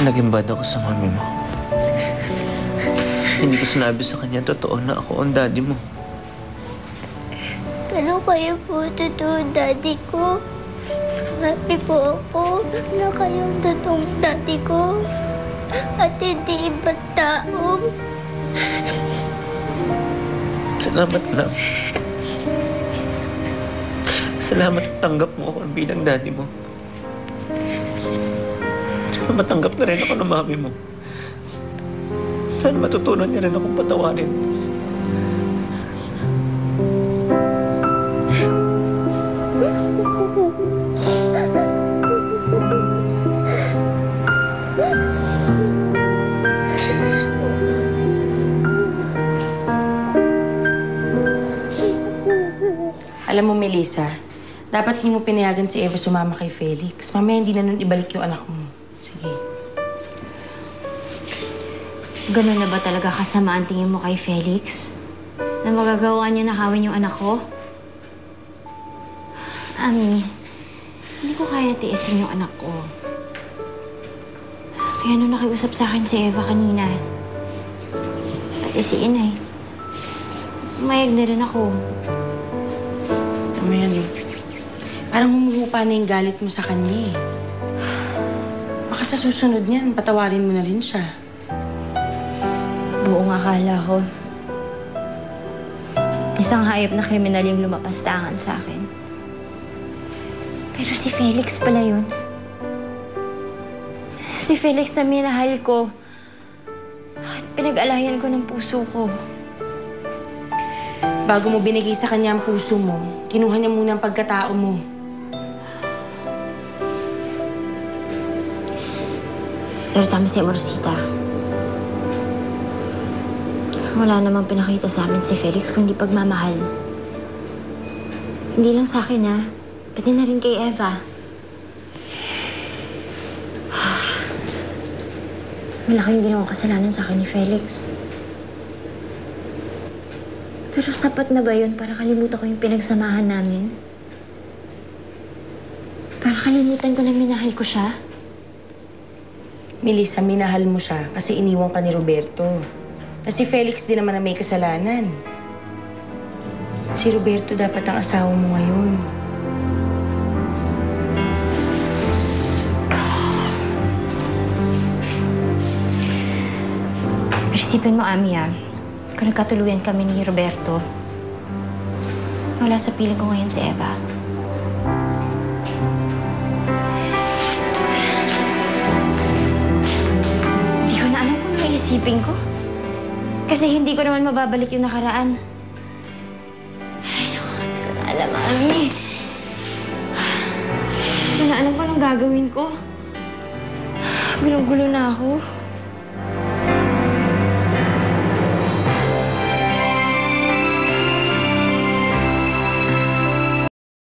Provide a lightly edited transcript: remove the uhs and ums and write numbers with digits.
Naging bad ako sa mami mo. Hindi ko sinabi sa kanya totoo na ako ang daddy mo. Pero kayo po totoo, daddy ko. Happy po ako na kayong totoong daddy ko. At hindi ibang tao. Salamat na. Salamat at tanggap mo ako bilang daddy mo. Sana matanggap na rin ako ng mami mo. Sana matutunan niya rin akong patawarin. Alam mo, Melissa, dapat hindi mo pinayagan si Eva sumama kay Felix. Mamaya hindi na nun ibalik yung anak mo. Sige. Ganun na ba talaga kasama ang tingin mo kay Felix? Na magagawa niya nakawin yung anak ko? Ami, hindi ko kaya tiisin yung anak ko. Kaya nung nakiusap sa akin si Eva kanina, pati si Inay, umayag na rin ako. Tama yan, eh. Parang humuhupa na yung galit mo sa kanya, eh. Baka sa susunod niyan, patawarin mo na rin siya. Buong akala ko. Isang hayop na kriminal yung lumapastangan sa akin. Pero si Felix pala yun. Si Felix na minahal ko. At pinag-alayan ko ng puso ko. Bago mo binigay sa kanya ang puso mo, kinuha niya muna ang pagkatao mo. Pero tama si Amorcita. Wala namang pinakita sa amin si Felix kundi pagmamahal. Hindi lang sa akin, ha? Pati na rin kay Eva. Malaking ginawang kasalanan sa akin ni Felix. Pero sapat na ba yun para kalimutan ko yung pinagsamahan namin? Para kalimutan ko na minahal ko siya? Melissa, minahal mo siya kasi iniwan ka ni Roberto. Na si Felix din naman na may kasalanan. Si Roberto dapat ang asawa mo ngayon. Pero isipin mo, Ami, kung nagkatuluyan kami ni Roberto, wala sa piling ko ngayon si Eva. Hindi ko na alam kung ano isipin ko. Kasi hindi ko naman mababalik yung nakaraan. Ay, naku, hindi ko na alam, Ami. Hindi ko na alam kung anong gagawin ko. Gulong-gulo na ako.